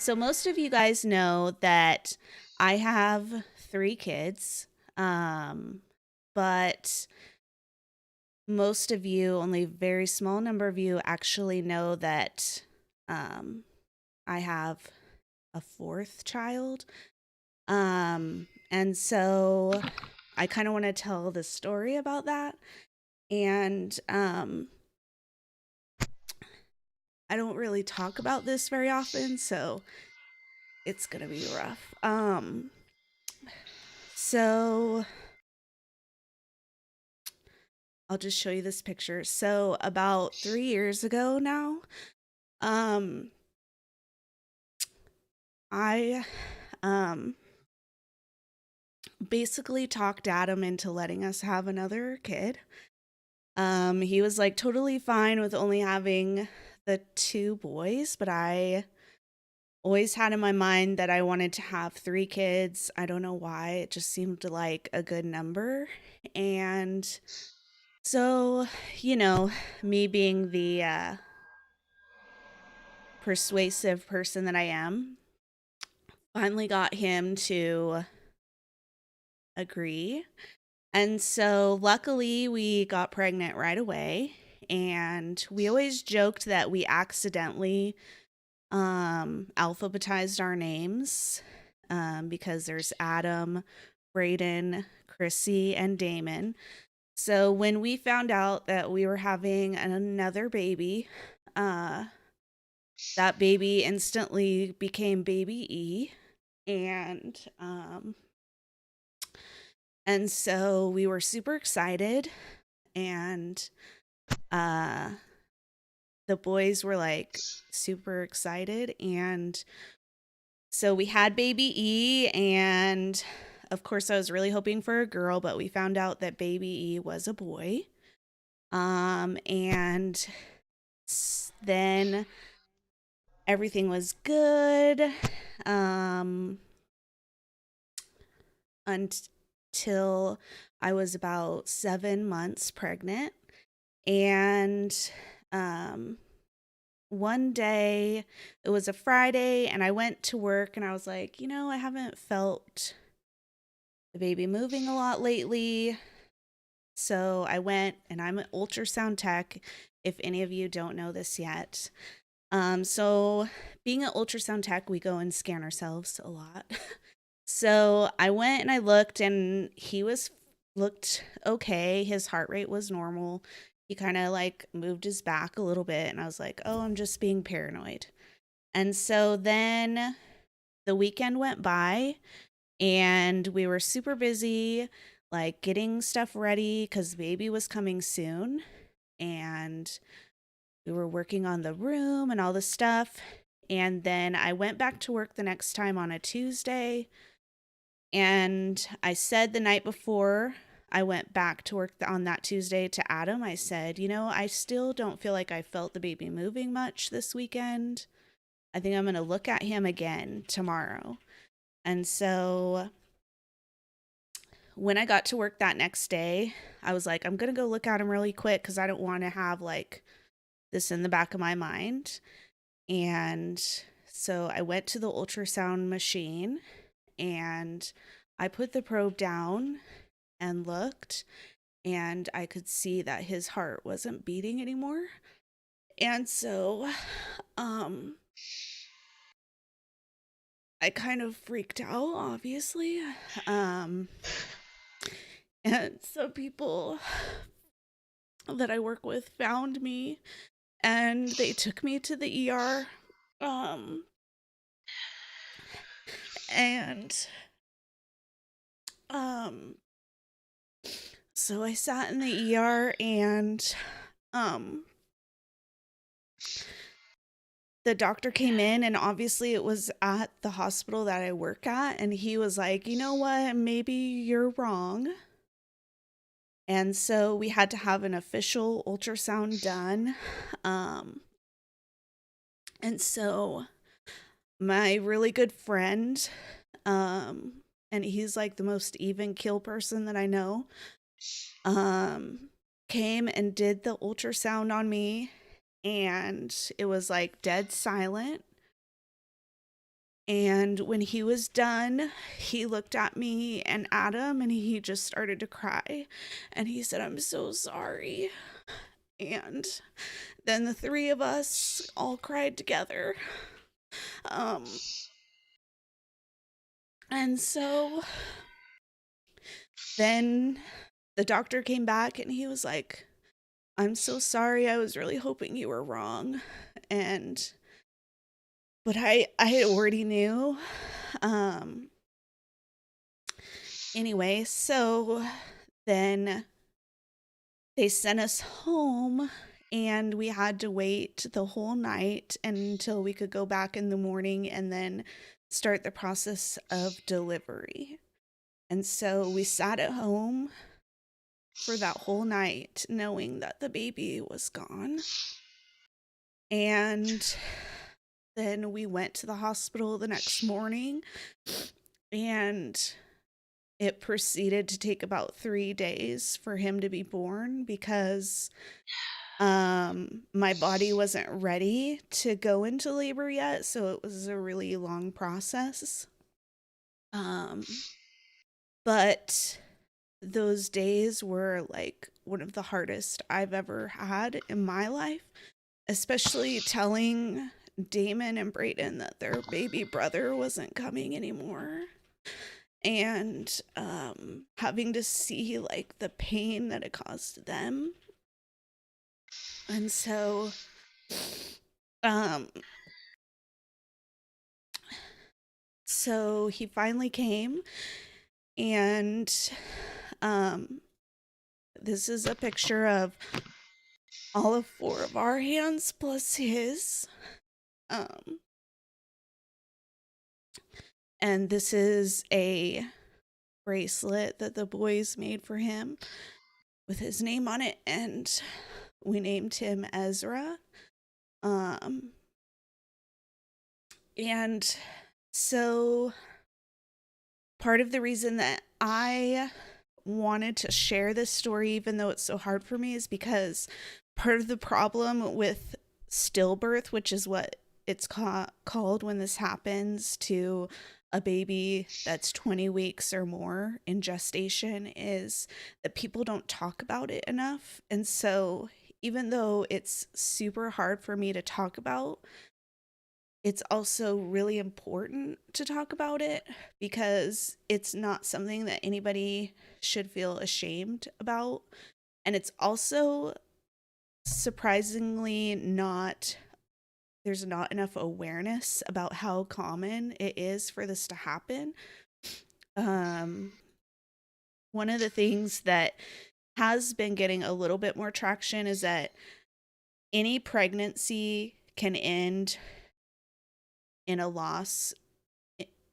So most of you guys know that I have 3 kids, um, but most of you, only a very small number of you, actually know that um, I have a fourth child. And so I kind of want to tell the story about that. And I don't really talk about this very often, so it's gonna be rough. So I'll just show you this picture. So about 3 years ago now, um, I um basically talked Adam into letting us have another kid. He was like totally fine with only having the 2 boys, but I always had in my mind that I wanted to have 3 kids. I don't know why. It just seemed like a good number. And so, you know, me being the persuasive person that I am, finally got him to agree. And so luckily we got pregnant right away. And we always joked that we accidentally alphabetized our names because there's Adam, Braden, Chrissy, and Damon. So when we found out that we were having another baby, uh, that baby instantly became baby E. And and so we were super excited, and uh the boys were like super excited, and so we had baby E. And of course I was really hoping for a girl, but we found out that baby E was a boy. And then everything was good um until I was about 7 months pregnant. And um one day, it was a Friday, and I went to work, and I was like, I haven't felt the baby moving a lot lately. So I went, and I'm an ultrasound tech, if any of you don't know this yet. So being an ultrasound tech, we go and scan ourselves a lot. So I went and I looked, and looked okay. His heart rate was normal. He kind of like moved his back a little bit, and I was like, "Oh, I'm just being paranoid." And so then the weekend went by, and we were super busy, like getting stuff ready because baby was coming soon. And we were working on the room and all the stuff. And then I went back to work the next time on a Tuesday. And I said the night before I went back to work on that Tuesday to Adam, I said, I still don't feel like I felt the baby moving much this weekend. I think I'm going to look at him again tomorrow. And so when I got to work that next day, I was like, I'm going to go look at him really quick because I don't want to have like this in the back of my mind. And so I went to the ultrasound machine, and I put the probe down and looked, and I could see that his heart wasn't beating anymore. And so I kind of freaked out, obviously. Um and some people that I work with found me, and they took me to the ER. Um and um so I sat in the ER, and um the doctor came in, and obviously it was at the hospital that I work at, and he was like, "You know what? Maybe you're wrong." And so we had to have an official ultrasound done. Um and so my really good friend, and he's like the most even kill person that I know, came and did the ultrasound on me, and it was like dead silent. And when he was done, he looked at me and Adam and he just started to cry. And he said, "I'm so sorry." And then the three of us all cried together. Um, and so then the doctor came back and he was like, "I'm so sorry. I was really hoping you were wrong." And but I already knew. Um anyway, so then they sent us home and we had to wait the whole night until we could go back in the morning and then start the process of delivery. And so we sat at home for that whole night knowing that the baby was gone. And then we went to the hospital the next morning and it proceeded to take about 3 days for him to be born because my body wasn't ready to go into labor yet, so it was a really long process. But those days were like one of the hardest I've ever had in my life, especially telling Damon and Brayden that their baby brother wasn't coming anymore. And having to see like the pain that it caused them. And um so he finally came and um this is a picture of all of four of our hands plus his. Um and this is a bracelet that the boys made for him with his name on it, and we named him Ezra. Um and so part of the reason that I wanted to share this story, even though it's so hard for me, is because part of the problem with stillbirth, which is what it's called when this happens to a baby that's 20 weeks or more in gestation, is that people don't talk about it enough. And so, even though it's super hard for me to talk about, it's also really important to talk about it because it's not something that anybody should feel ashamed about. And it's also surprisingly not, there's not enough awareness about how common it is for this to happen. Um, One of the things that has been getting a little bit more traction is that any pregnancy can end in a loss,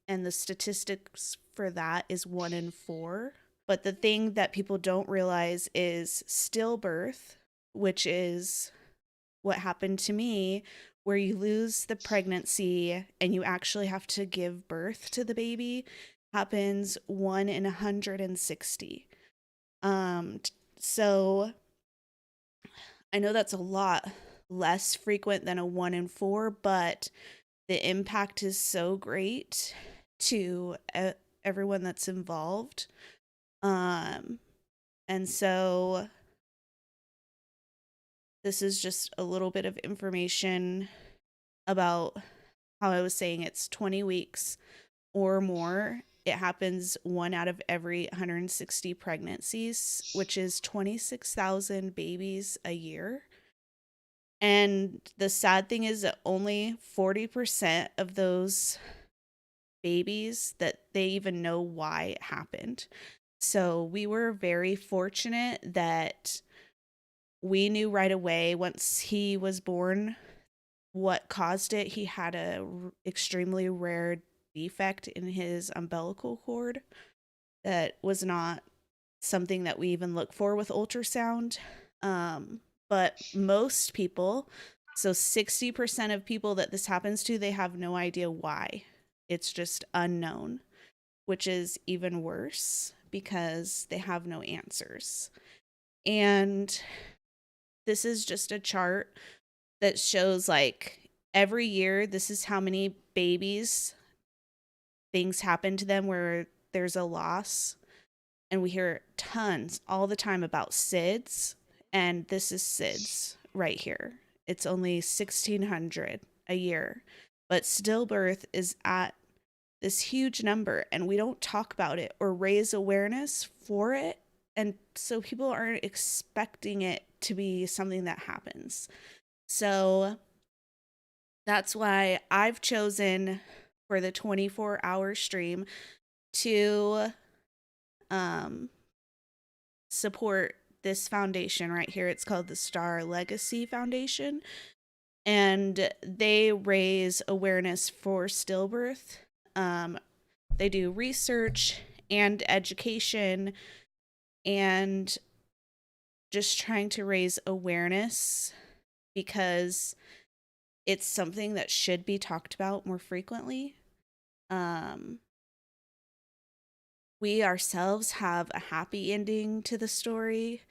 and the statistics for that is 1 in 4. But the thing that people don't realize is stillbirth, which is what happened to me, where you lose the pregnancy and you actually have to give birth to the baby, happens 1 in 160. So I know that's a lot less frequent than a 1 in 4, but the impact is so great to everyone that's involved. Um, and so this is just a little bit of information about how I was saying it's 20 weeks or more. It happens 1 out of every 160 pregnancies, which is 26,000 babies a year. And the sad thing is that only 40% of those babies that they even know why it happened. So we were very fortunate that we knew right away once he was born what caused it. He had a extremely rare defect in his umbilical cord that was not something that we even look for with ultrasound. But most people, so 60% of people that this happens to, they have no idea why. It's just unknown, which is even worse because they have no answers. And this is just a chart that shows like every year, this is how many babies things happen to them where there's a loss, and we hear tons all the time about SIDS, and this is SIDS right here. It's only 1,600 a year, but stillbirth is at this huge number, and we don't talk about it or raise awareness for it. And so people aren't expecting it to be something that happens. So that's why I've chosen for the 24-hour stream to um, support this foundation right here. It's called the Star Legacy Foundation, and they raise awareness for stillbirth. They do research and education and just trying to raise awareness because it's something that should be talked about more frequently. Um, we ourselves have a happy ending to the story.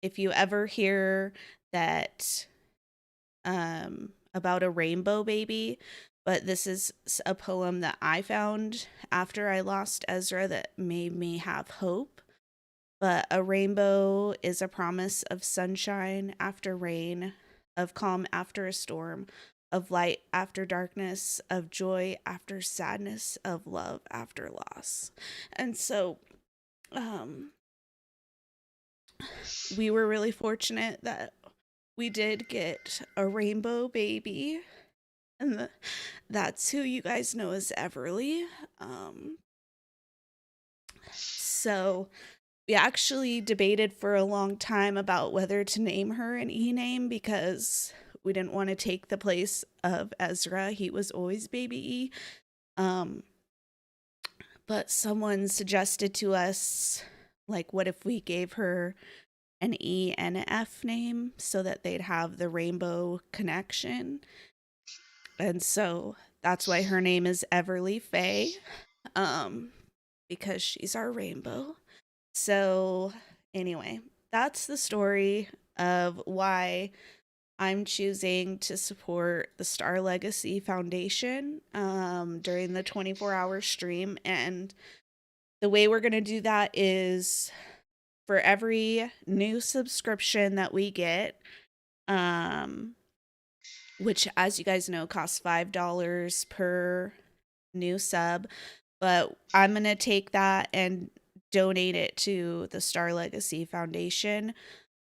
If you ever hear that about a rainbow baby, but this is a poem that I found after I lost Ezra that made me have hope. But a rainbow is a promise of sunshine after rain, of calm after a storm, of light after darkness, of joy after sadness, of love after loss. And so we were really fortunate that we did get a rainbow baby, and that's who you guys know as Everly. So we actually debated for a long time about whether to name her an E-name because we didn't want to take the place of Ezra. He was always Baby E. But someone suggested to us, like, what if we gave her an E and an F name so that they'd have the rainbow connection? And so that's why her name is Everly Faye, because she's our rainbow. So anyway, that's the story of why I'm choosing to support the Star Legacy Foundation during the 24-hour stream. And the way we're going to do that is for every new subscription that we get, which, as you guys know, costs $5 per new sub. But I'm going to take that and donate it to the Star Legacy Foundation.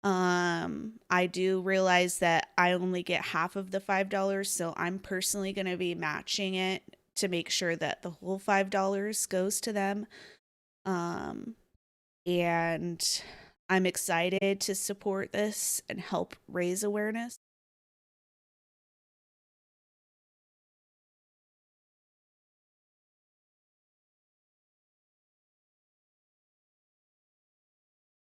I do realize that I only get half of the $5, so I'm personally going to be matching it to make sure that the whole $5 goes to them. And I'm excited to support this and help raise awareness.